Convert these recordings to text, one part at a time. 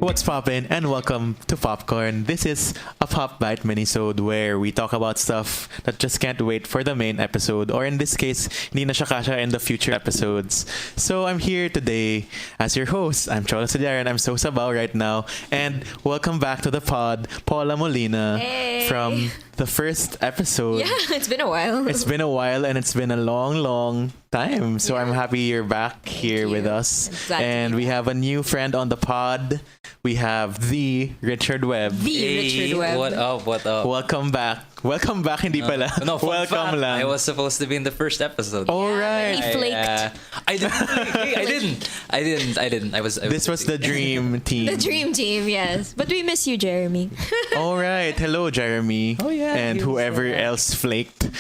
What's poppin', and welcome to Popcorn. This is a Pop Bite minisode where we talk about stuff that just can't wait for the main episode, or in this case, hindi na siya kasha in the future episodes. So I'm here today as your host. I'm Cholo Sediaren. I'm so sabaw right now. And welcome back to the pod, Paula Molina. Hey. From the first episode. Yeah, it's been a while. It's been a while, and it's been a long time. So I'm happy you're back here with us. Exactly. And we have a new friend on the pod. We have the Richard Webb. Richard Webb. What up? What up? Welcome back. Welcome back, hindi pala. No, fun welcome fact, lang. I was supposed to be in the first episode. All right. He flaked. I didn't. I didn't. I was. This was the dream team. The dream team, yes. But we miss you, Jeremy. All right. Hello, Jeremy. Oh, yeah, And he was, whoever else flaked.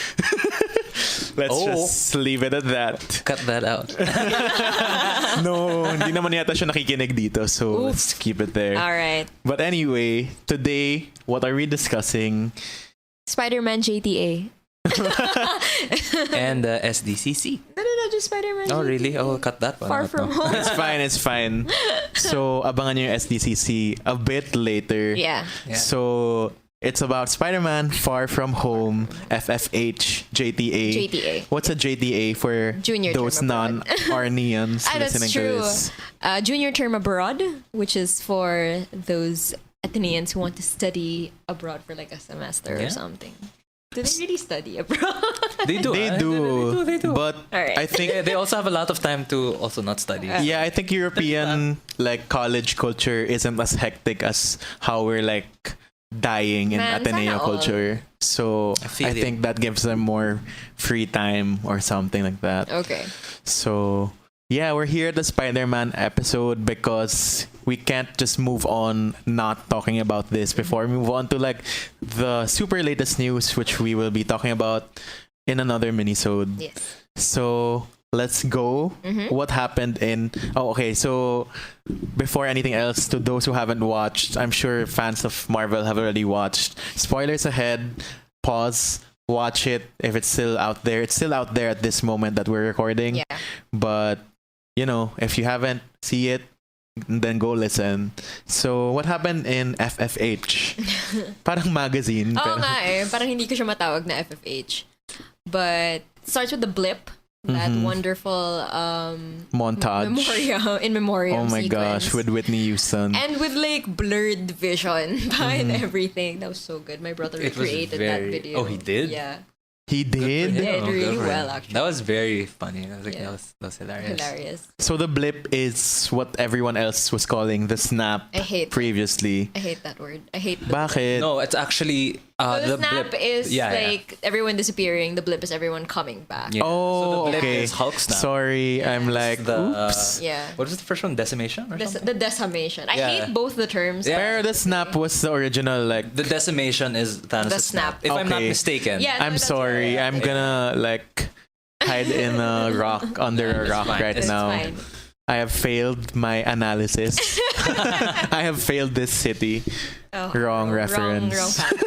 Let's just leave it at that. Cut that out. No, hindi naman yata siya nakikinig dito. So let's keep it there. All right. But anyway, today, what are we discussing? Spider-Man JTA. And SDCC. No, just Spider-Man Oh, JTA. really? Oh, cut that one Far out, from no. home. It's fine. So, abangan nyo yung SDCC a bit later. Yeah. So, it's about Spider-Man Far From Home, FFH, JTA. JTA. What's a JTA for Junior those term abroad. non-Arnians That's listening true. to this? Junior term abroad, which is for those Athenians who want to study abroad for like a semester or something. Do they really study abroad? They do. They huh? do. They do. But Alright. I think They also have a lot of time to also not study. yeah, I think European like college culture isn't as hectic as how we're like dying in Man, Ateneo sana all. culture. So I feel I you. think that gives them more free time or something like that. Okay. So yeah, we're here at the Spider-Man episode because we can't just move on not talking about this before we move on to like the super latest news, which we will be talking about in another minisode. Yes. So let's go. What happened in... Oh, okay. So before anything else, to those who haven't watched, I'm sure fans of Marvel have already watched. Spoilers ahead. Pause. Watch it if it's still out there. It's still out there at this moment that we're recording. Yeah. But, you know, if you haven't see it, then go listen. So, what happened in FFH? Parang magazine. Oo pero- nga eh. Parang hindi ko siya matawag na FFH. But it starts with the blip. That wonderful Montage. in memoriam Oh my sequence. gosh, with Whitney Houston. And with like blurred vision behind everything. That was so good. My brother It was recreated that very- video. Oh, he did? Yeah. He did? Did Oh, really good for him. well, actually. That was very funny. I was like, Yeah. that was hilarious. Hilarious. So the blip is what everyone else was calling the snap I hate previously. I hate that word. I hate the Bakit? No, it's actually So the snap blip. is Yeah, yeah. like everyone disappearing. The blip is everyone coming back. Yeah. Oh, so the blip okay. is Hulk snap. Sorry, I'm like, The oops. Yeah. What was the first one? Decimation or something? The decimation. I Yeah. hate both the terms. Yeah. Pero the snap was the original, like, The decimation is Thanos' The snap. If I'm not Okay. mistaken. Yeah. I'm that's sorry, right. I'm gonna, like, hide in a rock, under a It's rock fine. right It's now. fine. I have failed my analysis. I have failed this city. Oh, Wrong reference. Wrong fact.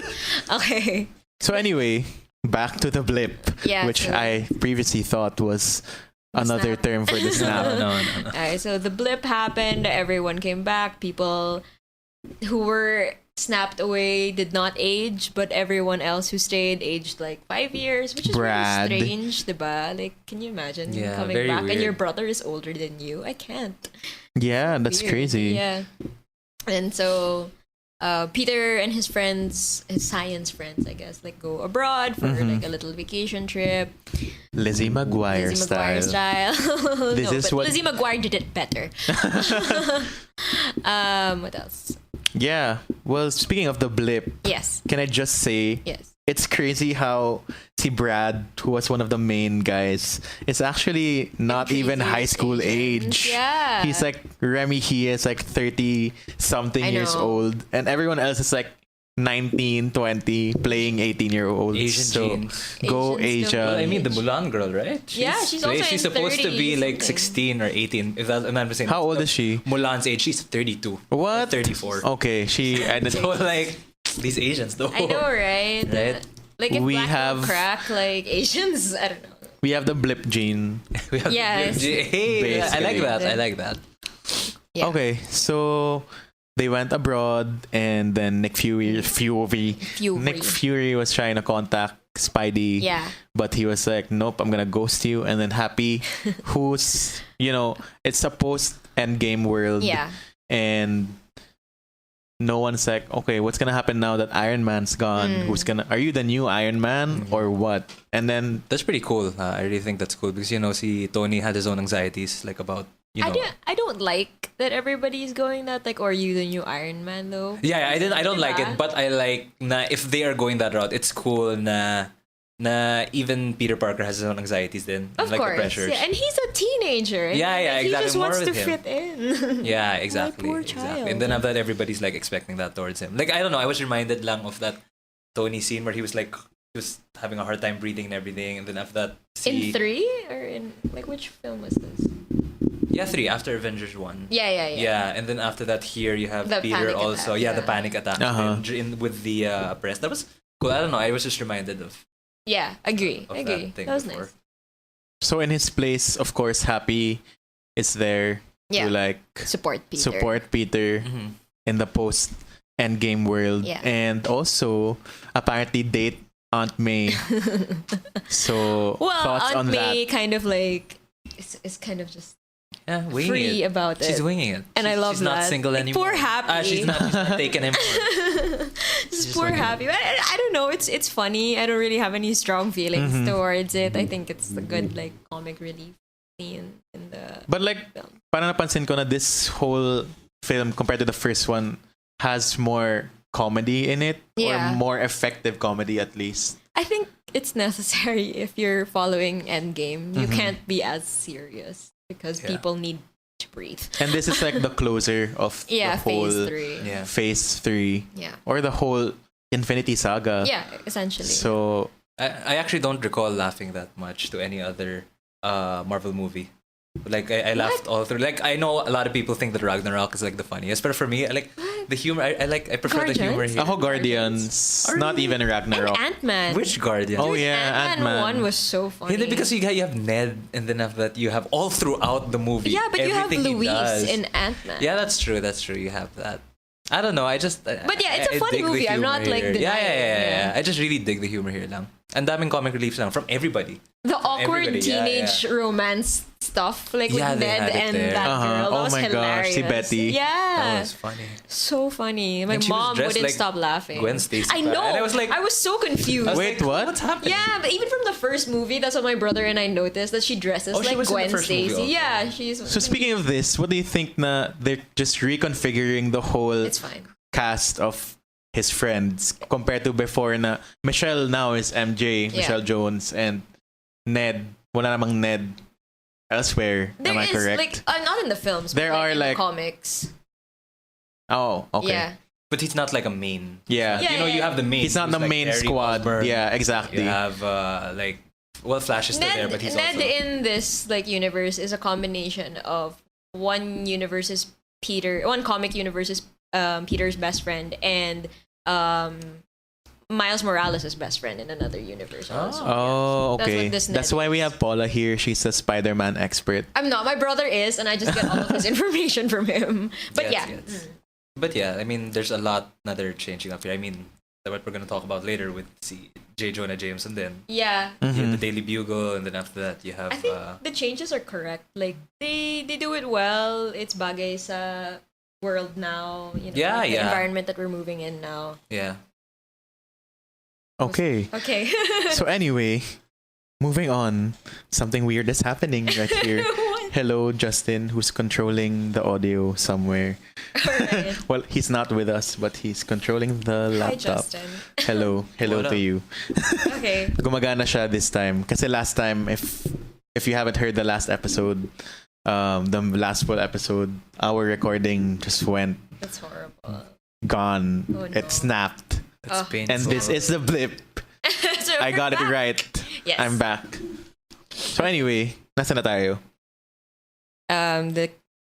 Okay. So anyway, back to the blip, Yeah, which so- I previously thought was another snap. term for the snap. No. Alright, so the blip happened. Everyone came back. People who were snapped away did not age, but everyone else who stayed aged like 5 years, which is Brad. really strange, diba? Like, can you imagine Yeah, coming very back and weird. your brother is older than you? I can't. Yeah, that's Weird. crazy. Yeah. And so Peter and his friends, his science friends, I guess, like go abroad for like a little vacation trip. Lizzie McGuire Lizzie McGuire style. style. This is but what- Lizzie McGuire did it better. What else? Yeah. Well, speaking of the blip, Yes. can I just say Yes. it's crazy how si Brad, who was one of the main guys, is actually not In even high previous school seasons. age. Yeah. He's like Remy, he is like 30 something I years know. old, and everyone else is like 19, 20, playing 18-year-olds. Asian So genes. go Asians don't Asia. Well, I mean, the age. Mulan girl, right? Yeah, she's also she's in supposed to be 30 like something. 16 or 18. If that, I'm not saying. How old is she? Mulan's age, she's 32. What? 34. Okay, she. I didn't, So like these Asians though. I know, right? Right? Like if We black have- don't crack like Asians, I don't know. we have the blip gene. We have Yes. Hey, I like Basically. that. I like that. Yeah. Okay, so they went abroad, and then Nick Fury was trying to contact Spidey. Yeah. But he was like, nope, I'm gonna ghost you. And then Happy, who's, it's a post-Endgame world. Yeah. And no one's like, okay, what's gonna happen now that Iron Man's gone? Are you the new Iron Man or what? And then That's pretty cool. I really think that's cool because see Tony had his own anxieties like about I don't like that everybody's going that like, or you the new Iron Man though. Yeah, I don't like it, but I like if they are going that route, it's cool na even Peter Parker has his own anxieties then. Of like course. The pressures. Yeah, and he's a teenager. And Yeah, he exactly. just More wants with to him. fit in. Yeah, exactly. My poor Exactly. child. And then after that, everybody's like expecting that towards him. Like I don't know, I was reminded lang of that Tony scene where he was having a hard time breathing and everything, and then after that In 3 or in like which film was this? Yeah, 3 after Avengers 1. Yeah. Yeah, and then after that here you have The Peter panic also. attack, Yeah, the yeah. panic attack with the press. That was cool. I don't know. I was just reminded of Yeah, agree. that thing That was before. nice. so in his place, of course, Happy is there Yeah. to like Support Peter. support Peter Mhm. in the post Endgame world, Yeah. and also apparently date Aunt May. So Well, thoughts Aunt on May that? kind of like is kind of just Yeah, winging free it. about She's it. winging it. And I love she's not that. single Like, anymore. poor Happy. She's not taken anymore. Just just poor winging it. Happy. I don't know. It's funny. I don't really have any strong feelings towards it. I think it's a good like comic relief scene in the But like, film. parang napansin ko na this whole film compared to the first one has more comedy in it, Yeah. or more effective comedy at least. I think it's necessary if you're following Endgame. You Mm-hmm. can't be as serious because Yeah. people need to breathe. And this is like the closer of Yeah, the whole phase 3. Yeah. phase 3, Yeah. or the whole Infinity Saga. Yeah, essentially. So I actually don't recall laughing that much to any other Marvel movie. Like I laughed all through. Like I know a lot of people think that Ragnarok is like the funniest, but for me, I like the humor. I prefer the humor Guardians? here. ako Guardians, Are not you- even and Ragnarok. Ant-Man. Which Guardian? Oh yeah, Ant-Man Ant-Man. 1 was so funny. Yeah, because you have Ned, and then after that you have all throughout the movie. Yeah, but you have everything he Luis does. in Ant-Man. Yeah, that's true. That's true. You have that. I don't know. I just. But yeah, it's a fun dig the movie. I'm humor not, like, here. denying Yeah. it. I just really dig the humor here, lang. And daming comic reliefs lang from everybody. The awkward Everybody, yeah, teenage romance stuff, like Yeah, with they Ned had it and there. that girl. That Oh was my gosh, hilarious. si Betty. Yeah. That was funny. So funny. My And she was mom dressed wouldn't like stop laughing. Gwen Stacy. I know. And I was like- I was so confused. I was Wait, like, what? What's happening? Yeah, but even from the first movie, that's what my brother and I noticed, that she dresses Oh, she like was in the Gwen first movie Stacy. also. Yeah, she's. So speaking of this, what do you think na they're just reconfiguring the whole It's fine. cast of his friends compared to before na Michelle now is MJ, Michelle Jones, and Ned, wala namang Ned elsewhere. There Am I is correct? like not in the films. There but are, in the like- comics. Oh, okay. Yeah. But he's not like a main. Yeah. Yeah, You know, you have the main. He's not who's the like main Harry squad. Osborn. Yeah, exactly. You have Flash is still there, but he's Ned also. in this like universe is a combination of one comic universe is Peter's best friend, and Miles Morales' best friend in another universe also. Oh, That's okay. what this That's Ned why we is. have Paula here. She's a Spider-Man expert. I'm not. My brother is, and I just get all of his information from him. But Yes, yeah. yes. But yeah, I mean, there's a lot that they're changing up here. I mean, what we're gonna talk about later with J. Jonah Jameson. Then Yeah. you Mm-hmm. have the Daily Bugle, and then after that you have. I think the changes are correct. Like they do it well. It's bagay sa world now. You know, Yeah, the yeah. environment that we're moving in now. Yeah. Okay. Okay. So anyway, moving on. Something weird is happening right here. What? Hello, Justin, who's controlling the audio somewhere. Alright. Well, he's not with us, but he's controlling the Hi, laptop. Justin. Hello What to up? you. Okay. Gumagana siya this time. Kasi last time, if you haven't heard the last episode, the last full episode, our recording just went That's horrible. gone. Oh, no. It snapped. That's Oh. painful. And this is the blip. So I we're got it back. right. Yes. I'm back. So anyway, nasa na tayo? The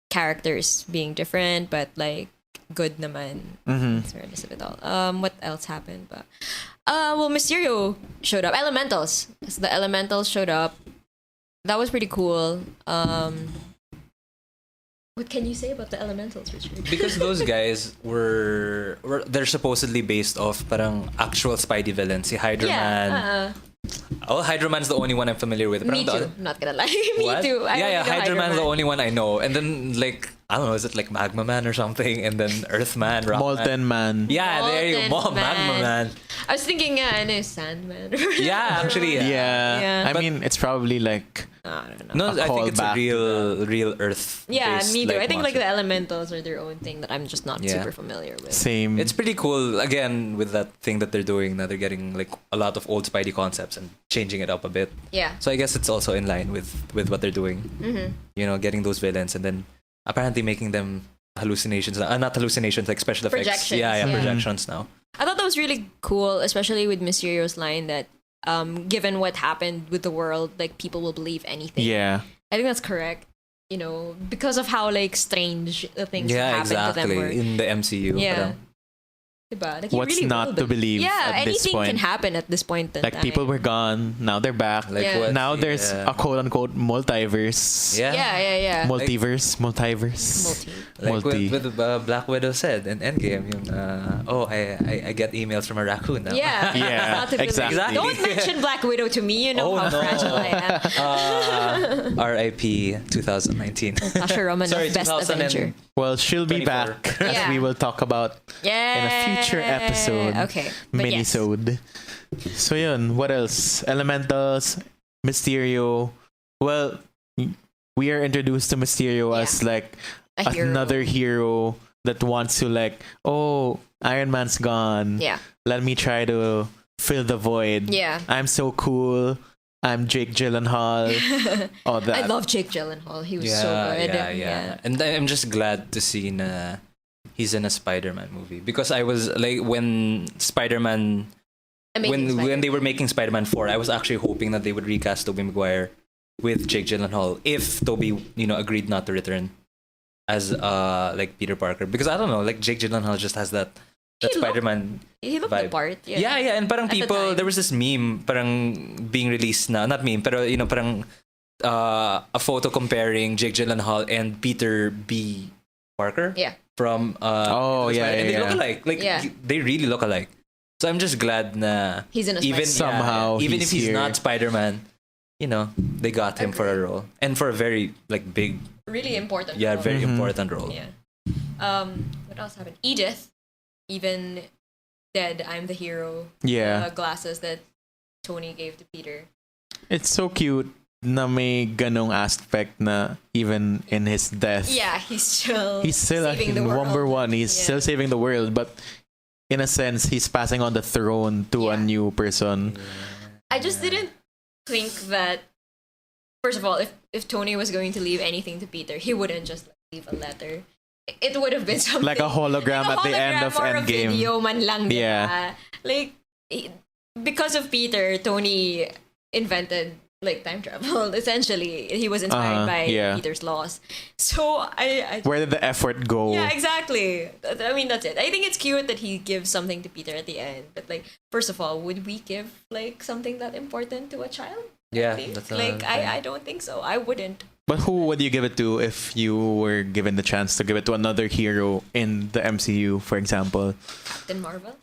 characters being different, but like good naman. Mm-hmm. That's fairness of it all. What else happened? But well, Mysterio showed up. Elementals. So the Elementals showed up. That was pretty cool. What can you say about the elementals, Richard? Because those guys were they're supposedly based off parang actual Spidey villains. Si Hydra Man. Oh, Hydra Man's the only one I'm familiar with. Me Parang too. Not gonna lie. Me What? too. I only know Hydra Man's the Man. only one I know. And then like I don't know, is it like Magma Man or something? And then Earth Man, Rock Molten Man. Yeah, there you go. Molten Magma Man. I was thinking, Sandman. Yeah, actually, yeah. Yeah. I mean, it's probably like I don't know. No, I think it's a callback real Earth. Yeah, me too. I think like monster. the elementals are their own thing that I'm just not Yeah. super familiar with. same. It's pretty cool again with that thing that they're doing. Now they're getting like a lot of old Spidey concepts and changing it up a bit. Yeah. So I guess it's also in line with what they're doing. Mm-hmm. You know, getting those villains and then apparently making them hallucinations. Not hallucinations, like special effects. Projections, Yeah, yeah. projections now. I thought that was really cool, especially with Mysterio's line that given what happened with the world, like people will believe anything. yeah. I think that's correct. You know, because of how like strange the things that Yeah, happened to them exactly. were. In the MCU. Yeah. parang- Diba? Like, you What's really not will to believe Yeah, at this anything point? can happen at this point. In Like time. people were gone, now they're back. Like Yeah. what? Now there's yeah. a quote unquote multiverse. Yeah. Yeah. Multiverse, multiverse. Multi. Like Multi. with Black Widow said in Endgame, yung, I get emails from a raccoon now. Yeah. Yeah, Not to believe. exactly. Don't mention Black Widow to me. You know Oh, how no. fragile I am. R.I.P. 2019. Sasha Romanoff, Sorry, Best 2000 and- Avenger. Well, she'll be 24. back as Yeah. we will talk about Yeah. in a future episode. Okay. But yes. Minisode. So yun, what else? Elementals, Mysterio. Well, we are introduced to Mysterio Yeah. as like A hero. another hero that wants to like, oh, Iron Man's gone. Yeah. Let me try to fill the void. Yeah. I'm so cool. I'm Jake Gyllenhaal. All that. I love Jake Gyllenhaal. He was so good. Yeah. And I'm just glad to see na he's in a Spider-Man movie because I was like when Spider-Man Amazing when they Spider-Man. were making Spider-Man 4, I was actually hoping that they would recast Tobey Maguire with Jake Gyllenhaal if Tobey, agreed not to return as like Peter Parker because I don't know, like Jake Gyllenhaal just has that He looked- Spider-Man He looked the vibe. part. Yeah, and parang At the people, time. there was this meme parang being released na, not meme, pero parang a photo comparing Jake Gyllenhaal and Peter B. Parker Yeah. from Oh, yeah, and they yeah, look yeah. alike. Like Yeah. they really look alike. So I'm just glad na He's in a even Spider-Man. Somehow even he's if he's here. not Spider-Man, they got him for a role and for a very like big, Really important. yeah, role. very Mhm. important role. Yeah. What else happened? Edith, even dead, I'm the hero. Yeah. Glasses that Tony gave to Peter. It's so cute na may ganong aspect na even in his death. Yeah, he's still in saving the world. number one. He's Yeah. still saving the world, but in a sense, he's passing on the throne to a Yeah. new person. I just didn't think that. First of all, if Tony was going to leave anything to Peter, he wouldn't just leave a letter. It would have been something Like a hologram like a at the end of hologram or a Endgame. video man lang, diba? Yeah. Like because of Peter, Tony invented like time travel. Essentially, he was inspired by yeah. Peter's loss. So I Where did the effort go? yeah, exactly. I mean, that's it. I think it's cute that he gives something to Peter at the end. But like, first of all, would we give like something that important to a child? Yeah, Think? that's Like, another thing. I don't think so. I wouldn't. But who would you give it to if you were given the chance to give it to another hero in the MCU, for example? Captain Marvel.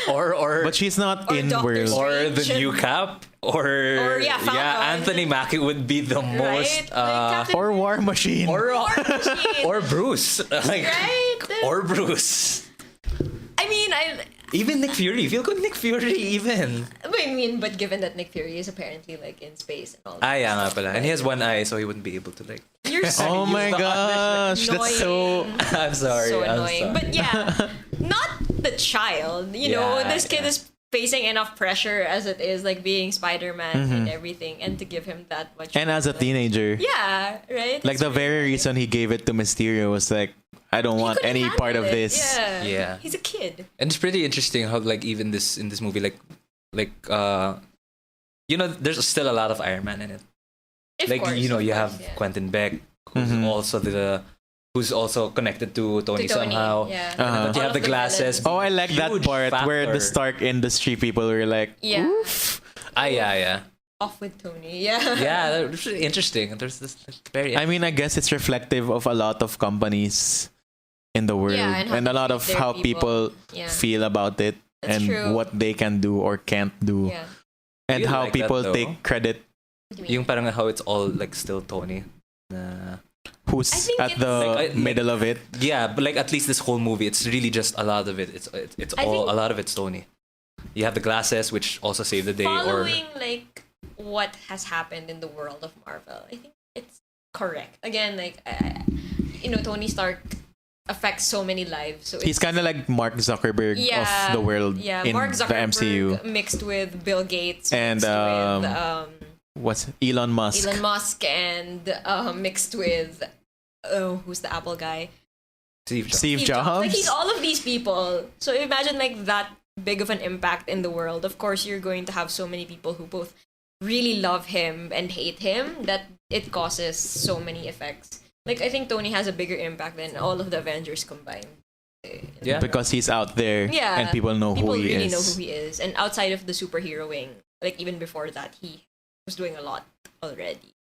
Or But she's not Or in Doctor world. Strange. or the new Cap or Falcon. Anthony Mackie would be the most Right? Like Captain Or War Machine. or Machine. or Bruce like Right? or Bruce, I mean, even Nick Fury. Feel good Nick Fury even. but given that Nick Fury is apparently like in space and all. Yeah nga pala, and he has one eye so he wouldn't be able to like. You're so Oh my gosh, that's so... annoying. I'm sorry, So I'm annoying. sorry. But yeah, not the child. You know, Yeah, this kid yeah. is facing enough pressure as it is, like being Spider-Man and everything, and to give him that much. And as a teenager. yeah, right. Like It's the very really- reason he gave it to Mysterio was like, I don't He want couldn't any part of handle it. this. Yeah. Yeah. He's a kid. And it's pretty interesting how like even this in this movie like there's still a lot of Iron Man in it. Of Like course, you of have course, yeah. Quentin Beck who's Mhm. who's also connected to Tony, To Tony, somehow. yeah. Uh-huh. But you All have of the glasses. villains. Oh, I like that Huge part where the factor. Stark Industry people were like, Yeah. oof. Yeah. off with Tony. Yeah. Yeah, that was really interesting. There's this very. I mean, I guess it's reflective of a lot of companies in the world, Yeah, and how and a they lot treat of their how people. people Yeah. feel about it That's and true. what they can do or can't do, Yeah. and You how like that, people though? take credit. What do you mean? Yung parang how it's all like still Tony. Who's I think at it's- the Like, middle of it? Yeah, but like at least this whole movie, it's really just a lot of it. It's I all think- a lot of it's Tony. You have the glasses, which also save the day, Following like what has happened in the world of Marvel, I think it's correct. Again, like Tony Stark affects so many lives. So He's kind of like Mark Zuckerberg of the world Yeah, in Mark the Zuckerberg MCU. mixed with Bill Gates And, mixed with What's Elon Musk? Elon Musk and mixed with who's the Apple guy? Steve Jobs. Steve Jobs? Like he's all of these people. So imagine like that big of an impact in the world. Of course, you're going to have so many people who both really love him and hate him that it causes so many effects. Like I think Tony has a bigger impact than all of the Avengers combined. Yeah. Because he's out there Yeah, and people know people who he really is. know who he is. And outside of the superheroing, like even before that, he was doing a lot already.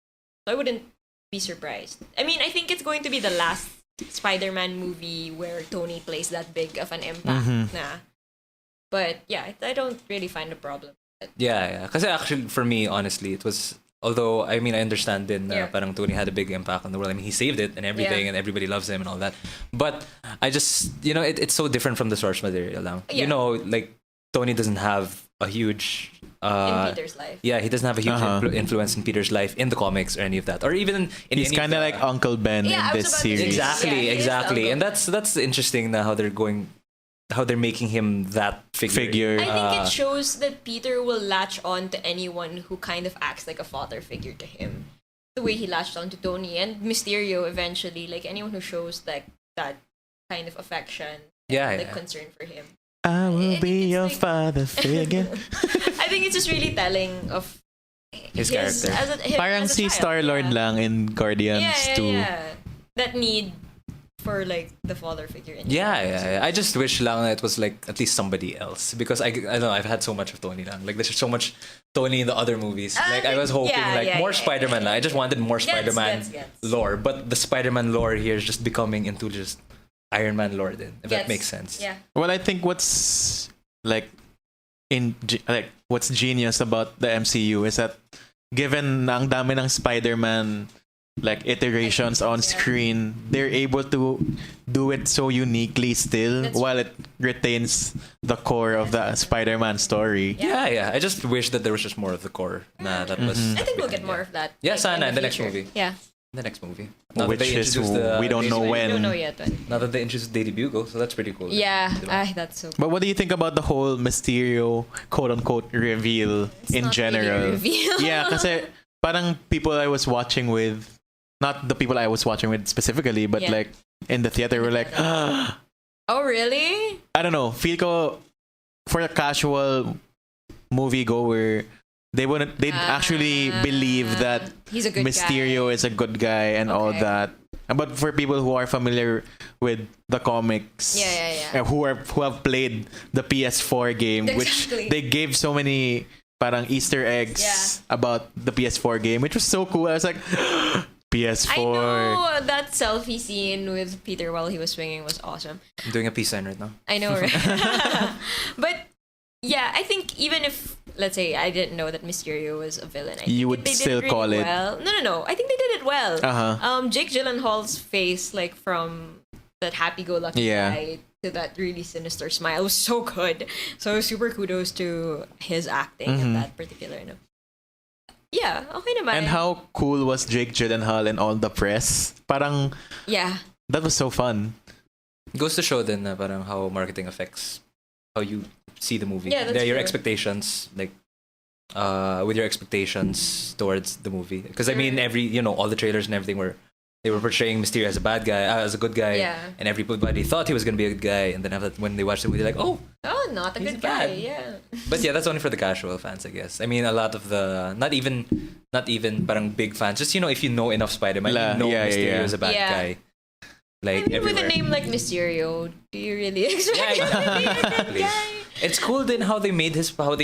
So I wouldn't be surprised. I mean, I think it's going to be the last Spider-Man movie where Tony plays that big of an impact. Mhm. Nah. But yeah, I don't really find a problem. Yeah. Because actually, for me, honestly, it was. Although I mean, I understand din na Yeah. parang Tony had a big impact on the world. I mean, he saved it and everything, Yeah. and everybody loves him and all that. But I just, it's so different from the source material. Lang. Yeah. Like Tony doesn't have a huge. In Peter's life. Yeah, he doesn't have a huge Uh-huh. influence in Peter's life in the comics or any of that, or even in He's any kind of the- like Uncle Ben Yeah, I in was this about to say, series. Exactly, Yeah, he is exactly, the and uncle. that's interesting na how they're making him that figure. I think Uh, it shows that Peter will latch on to anyone who kind of acts like a father figure to him. The way he latched on to Tony and Mysterio eventually, like anyone who shows like that kind of affection, Yeah, like yeah. concern for him. I will think be it's your like- father figure. I think it's just really telling of His character. him Parang as a si child, Star-Lord yeah. lang in Guardians Yeah, too. That need for like the father figure. In Yeah. I just wish lang that it was like at least somebody else, because I don't know, I've had so much of Tony lang. Like there's so much Tony in the other movies. Like I was hoping more Spider-Man lang. I just wanted more Spider-Man Gets. lore, but the Spider-Man lore here is just becoming into just Iron Man lore then, if that Gets. makes sense. Yeah. Well, I think what's what's genius about the MCU is that given na ang dami ng Spider-Man like iterations on screen, they're able to do it so uniquely still That's while it retains the core of the Spider-Man story. Yeah. I just wish that there was just more of the core. Nah, that was. I think we'll behind get more it. of that. Yeah, like, sana in the next future. movie. Yeah. The next movie. Now that Which they is introduced the we don't know We when. don't know yet when. Now that they introduced Daily Bugle, so that's pretty cool. Yeah, Diba? that's so. But what do you think about the whole Mysterio quote-unquote reveal in not really a general? reveal. Yeah, kasi parang people I was watching with, not the people I was watching with specifically, but Yeah. like in the theater were like, Oh really? I don't know, feel ko for a casual moviegoer, they'd actually believe that He's a good Mysterio guy. is a good guy and all Okay. that. But for people who are familiar with the comics, Yeah. who have played the PS4 game, which Exactly. they gave so many parang Easter eggs about the PS4 game, which was so cool. I was like, PS4. I know that selfie scene with Peter while he was swinging was awesome. I'm doing a peace sign right now. I know, right? But yeah, I think even if, let's say, I didn't know that Mysterio was a villain, I think You would they did still really call it- well. No. I think they did it well. Uh-huh. Jake Gyllenhaal's face, like from that happy-go-lucky Yeah. guy to that really sinister smile, was so good. So super kudos to his acting Mhm. in that particular. No? Yeah, okay naman. And how cool was Jake Gyllenhaal in all the press? Parang Yeah. that was so fun. Goes to show then parang how marketing affects how you see the movie. Yeah, that's Your true. expectations, like with your expectations towards the movie. Because I mean, all the trailers and everything they were portraying Mysterio as a bad guy, as a good guy, Yeah. and everybody thought he was gonna be a good guy, and then when they watched the movie, they're like, oh. Oh, not a He's good bad. guy. Yeah. But yeah, that's only for the casual fans, I guess. I mean, a lot of the not even parang big fans. Just if you know enough Spider-Man, you know Yeah, Mysterio yeah. is a bad Yeah. guy. like With a everywhere. name like Mysterio, do you really expect Yeah, exactly. guy? It's cool then how they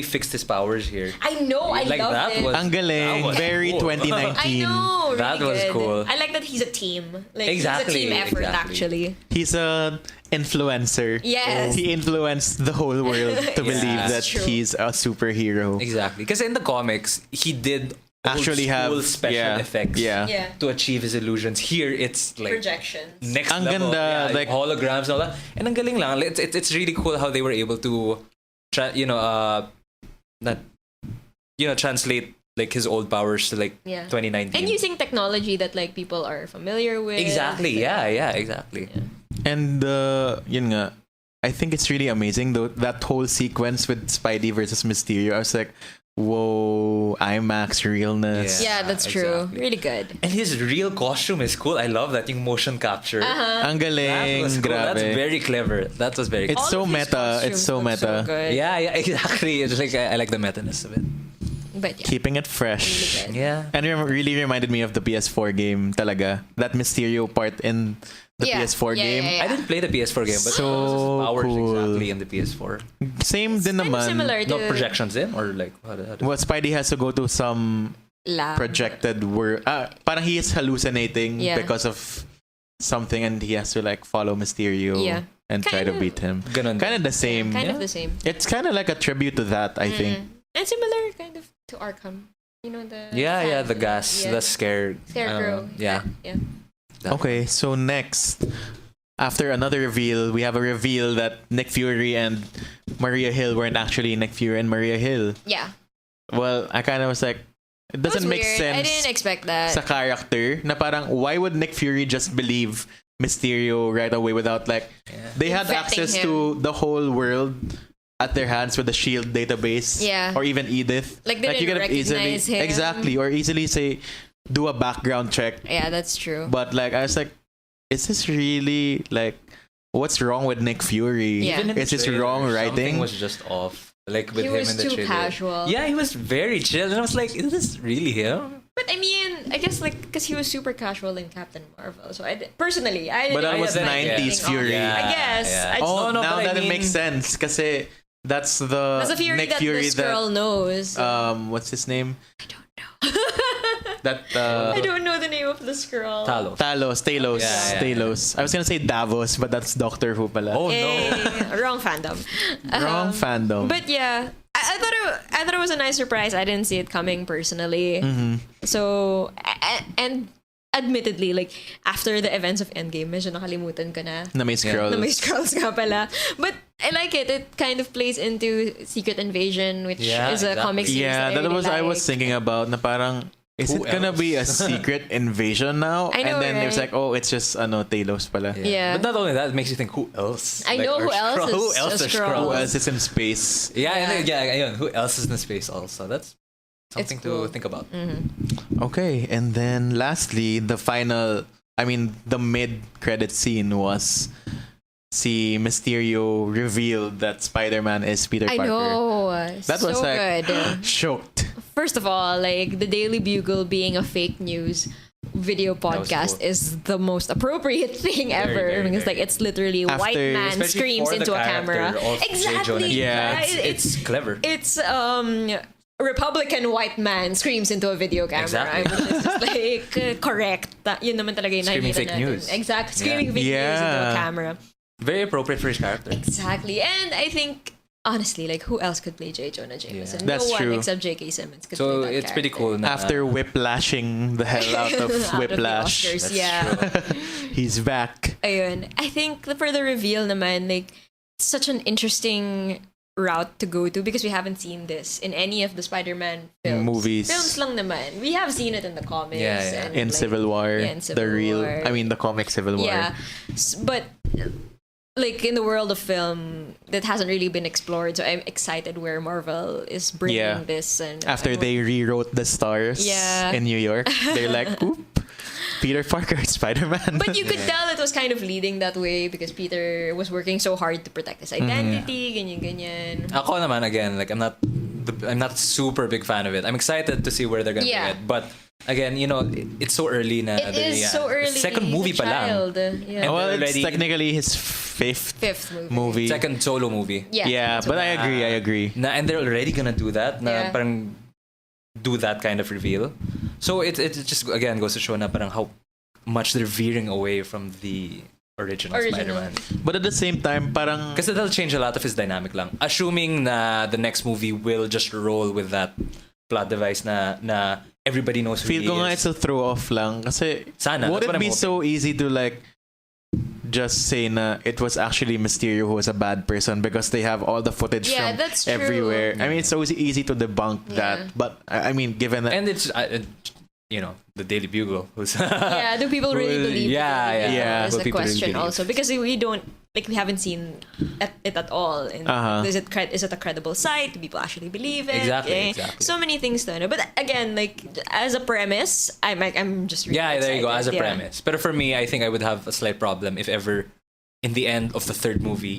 fixed his powers here. I know, I Like, love that it. was- Ang galing. That was Very cool. 2019. I know, really That was good. cool. I like that he's a team. Like Exactly, he's a team effort exactly. actually. He's a influencer. Yes. He influenced the whole world to believe Yeah. that True. he's a superhero. Exactly. Because in the comics, he did Actually old school have special effects Yeah. Yeah. to achieve his illusions. Here, it's like Projections. next Ang level. ganda, Yeah, like- holograms and all that. And ang galing lang. It's really cool how they were able to, translate like his old powers to like Yeah. 2019. And using technology that like people are familiar with. Exactly. Yeah. Exactly. Yeah. And yun nga, I think it's really amazing though, that whole sequence with Spidey versus Mysterio. I was like, whoa, IMAX realness. Yeah, that's true. Exactly. Really good. And his real costume is cool. I love that yung motion capture. Ang That galing, was cool. grabe. That's very clever. That was very cool. It's so All of his meta. It's costumes so look meta. So good. Yeah, exactly. It's like I like the meta-ness of it. But yeah. Keeping it fresh. Really good. Yeah. And it really reminded me of the PS4 game talaga. That Mysterio part in the Yeah. PS4 Yeah, game. yeah, yeah. I didn't play the PS4 game, but So what was his powers cool. exactly in the PS4? Same din Kind of naman. similar to No projections in or like how Well, Spidey has to go to some Lab. projected world. Parang he is hallucinating Yeah. because of something and he has to like follow Mysterio Yeah. and try to Kinda- beat him. Ganon Kind of din. the same. Kind Yeah. of the same. It's kind of like a tribute to that, I think. And similar kind of to Arkham. You know the Yeah, fan- the gas, yeah. the Scarecrow. yeah. Yeah. Okay, so next, after another reveal, we have a reveal that Nick Fury and Maria Hill weren't actually Nick Fury and Maria Hill. Yeah. Well, I kind of was like, it That was doesn't make weird. sense I didn't expect that. sa character na parang why would Nick Fury just believe Mysterio right away without like they had Vetting access him. to the whole world at their hands with the Shield database, Yeah. or even Edith. Like, they you didn't could have easily recognize him. exactly or easily say do a background check, Yeah, that's true. but like I was like, is this really like what's wrong with Nick Fury? Yeah. Even in the Is this trailer, wrong Something writing? was just off. Like with He him was in the too trailer. casual. Yeah, he was very chill, and I was like, is this really him? But I mean, I guess like because he was super casual in Captain Marvel, so personally I didn't. But that know was that 90s anything Fury. off. I guess. Yeah. I just, Oh, No, now but I that it mean- makes sense kasi that's the that's a Fury Nick that Fury this girl knows. what's his name? I don't know. That I don't know the name of this girl. Talos. Talos. Yeah. I was gonna say Davos, but that's Doctor Who pala. Oh Eh, no. wrong fandom. Wrong fandom. But yeah, I thought it was a nice surprise. I didn't see it coming personally. Mm-hmm. So and admittedly, like after the events of Endgame, medyo nakalimutan ko na. Na may scrolls. Na may scrolls nga pala. But I like it. It kind of plays into Secret Invasion, which Yeah, is a exactly. comic series. Yeah, that that I was really I was like. thinking about na parang is Who it gonna else? be a secret invasion now? I know, and then it was right? like, oh, it's just Talos pala. Yeah. But not only that, it makes you think who else? I know are who else Skrull- is who else a are Skrull. Who Skrulls? else is in space? Yeah, Yeah. ayun, who else is in space also? That's something cool. to think about. Okay, and then lastly, the mid-credit scene was Mysterio revealed that Spider-Man is Peter I Parker. know. That so was like good. shocked. First of all, like the Daily Bugle being a fake news video was podcast cool. is the most appropriate thing ever very, because very like it's literally After- white man Especially screams for the into a character camera. of J. Jonah Exactly. Jameson. Yeah, right? It's clever. It's Republican white man screams into a video camera. Exactly. Which is just like correct. Yun naman talaga yung Screaming nakikita fake natin. news. Exactly. Screaming fake news into Yeah. a camera. Very appropriate for his character. Exactly. And I think honestly, like who else could play J. Jonah Jameson? Yeah. That's no true. one except J.K. Simmons could So play that it's pretty character. cool. Na, After whiplashing the hell out of Out of the Whiplash, Oscars, That's yeah. true. he's back. Ayun. I think for the reveal naman, like, such an interesting route to go to because we haven't seen this in any of the Spider-Man films. Movies. Films lang naman. We have seen it in the comics. Yeah, yeah. And In like, Civil War, yeah, in Civil the real, War. the comic Civil War. Yeah. But like in the world of film, that hasn't really been explored. So I'm excited where Marvel is bringing Yeah. this. And After they rewrote the stars Yeah. in New York, they're like, oop, Peter Parker, Spider-Man. But you could tell it was kind of leading that way because Peter was working so hard to protect his identity, ganyan. Ako naman again, like I'm not super big fan of it. I'm excited to see where they're gonna Yeah. get, but again, it's so early na. It is so early. Second movie He's a pa lang. child. Yeah. Well, it's already- technically his fifth movie. Second solo movie. Yeah. But I agree. And they're already gonna do that. Na Yeah. parang do that kind of reveal. So it just again goes to show na parang how much they're veering away from the original. Spider-Man. But at the same time, parang Kasi that'll change a lot of his dynamic lang. Assuming na the next movie will just roll with that plot device na everybody knows who feel he ko nga is. it's a throw off lang. Kasi Sana. would That's what it be I'm so easy to like just say na it was actually Mysterio who was a bad person because they have all the footage Yeah, from that's true. everywhere. I mean, it's so easy to debunk that. But I mean, given that And it's the Daily Bugle who's Yeah, do people really Well, believe yeah, it? yeah. Is Will the people really question believe? also because we don't we haven't seen it at all. And is it a credible site? Do people actually believe it? Exactly. So many things to know. But again, like as a premise, I'm just really yeah, there you go, as a excited. Yeah. premise. But for me, I think I would have a slight problem if ever in the end of the third movie,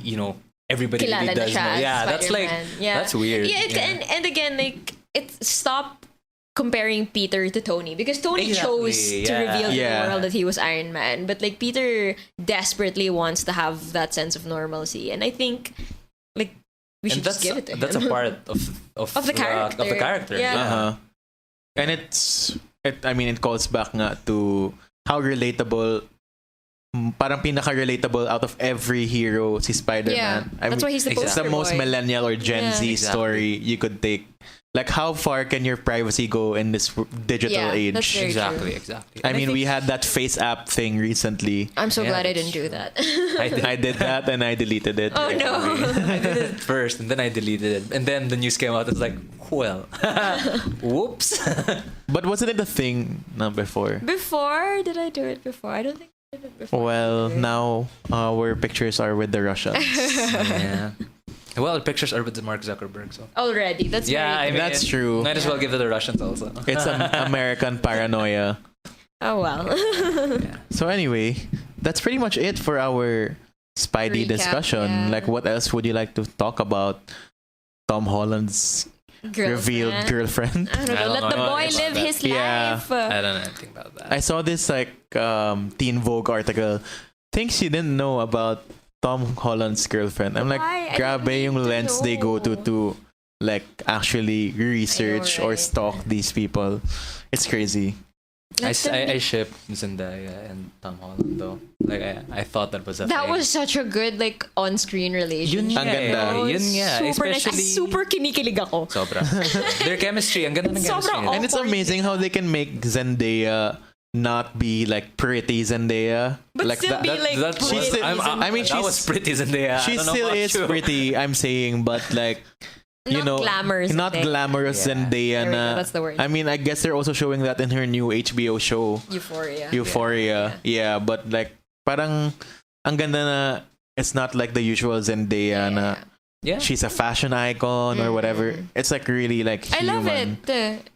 everybody Kilala really na does siya know. as Yeah, that's like Spider-Man. that's weird. Yeah, and again, like stop comparing Peter to Tony because Tony Exactly, chose to yeah. reveal to Yeah. the world that he was Iron Man, but like Peter desperately wants to have that sense of normalcy, and I think like we should just give it to him. That's a part of Of the character. Of the character. Yeah. And it calls back nga to how relatable, parang pinaka-relatable out of every hero si Spider-Man. Yeah, I that's mean, why he's the exactly. it's the poster most boy. millennial or Gen Yeah. Z Exactly. story you could take. Like, how far can your privacy go in this digital Yeah, age? that's very Exactly. I And mean, we think- had that face app thing recently. I'm so Yeah, glad I that's didn't do that. I I did that and I deleted it. Oh no. I did it first and then I deleted it. And then the news came out. It's like, well, whoops. But wasn't it a thing before? Before did I do it before? I don't think I did it before. Well, now our pictures are with the Russians. Yeah. Well, pictures are with Mark Zuckerberg, so. Already, that's Yeah, I very mean, That's true. Might as well give it to the Russians also. It's an American paranoia. Oh well. Yeah. So anyway, that's pretty much it for our Spidey Recap, discussion. yeah. Like, what else would you like to talk about? Tom Holland's revealed girlfriend. I don't know. I don't Let know the boy anything live about his Yeah. life. I don't know anything about that. I saw this like Teen Vogue article. Things you didn't know about Tom Holland's girlfriend. I'm like, Why? I grabe don't yung need to lens they go know. to like actually research or right. stalk these people. It's crazy. I Let them be- ship Zendaya and Tom Holland though. Like I thought that was a That thing. was such a good like on-screen relationship. Yun Ang ganda. Oh, Yun nga. Super nice. Especially Super kinikilig ako. Sobra. Their chemistry, ang ganda ng chemistry. Sobrang nila. And it's awkward. amazing how they can make Zendaya not be like pretty Zendaya. But like still be like That was, She's still- I mean, that was she's- pretty Zendaya. she I don't know still about is you. pretty, I'm saying, but like you Not know, glamorous not Zendaya. glamorous Yeah. Zendaya. There we go, Na, that's the word. I mean, I guess they're also showing that in her new HBO show, Euphoria. Euphoria. Yeah, but like parang ang ganda na it's not like the usual Zendaya na Yeah. she's a fashion icon or whatever. It's like really like I human. love it.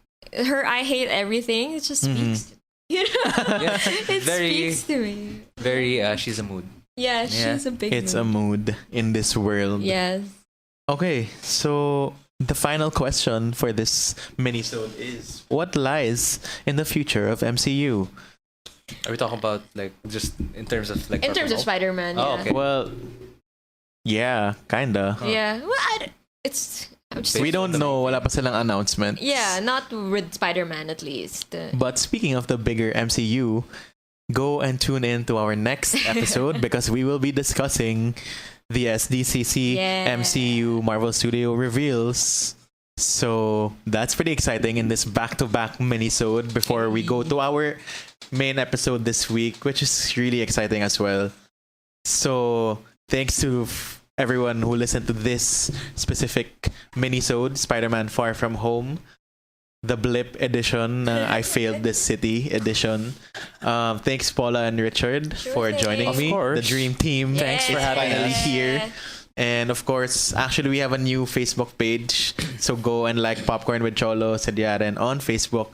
Her I hate everything. It just speaks. You know, Yeah. it Very- speaks to me. Very, she's a mood. Yeah, Yeah. she's a big. It's a mood in this world. Yes. Okay, so the final question for this minisode is: what lies in the future of MCU? Are we talking about like just in terms of like In terms of purple? Spider-Man. Oh, yeah. okay. Well, yeah, kinda. Yeah. Well, I'm just, We don't know. Wala pa silang announcement. yeah, not with Spider-Man at least. But speaking of the bigger MCU, go and tune in to our next episode because we will be discussing the SDCC Yeah. MCU Marvel Studio reveals. So that's pretty exciting in this back-to-back minisode before we go to our main episode this week, which is really exciting as well. So thanks to everyone who listened to this specific minisode, Spider-Man Far From Home, the Blip edition, I Failed This City edition. Thanks Paula and Richard for thing. joining Of me, course. the dream team. Thanks for It's having finally us. here. And of course, actually, we have a new Facebook page. So go and like Popcorn with Cholo Sediaren on Facebook.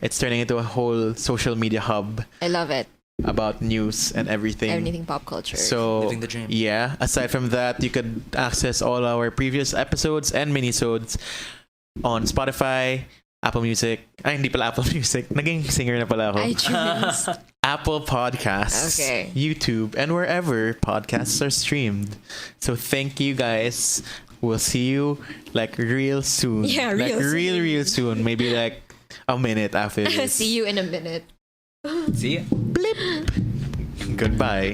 It's turning into a whole social media hub I love it. about news and everything. Anything pop culture. So, Living the dream. yeah, aside from that, you could access all our previous episodes and minisodes on Spotify, Apple Music. Ay, hindi pala Apple Music. Naging singer na pala ako. iTunes. Apple Podcasts, Okay. YouTube, and wherever podcasts are streamed. So thank you guys. We'll see you like real soon. Yeah, like real soon. real soon. Maybe like a minute after this. See you in a minute. See ya. Goodbye.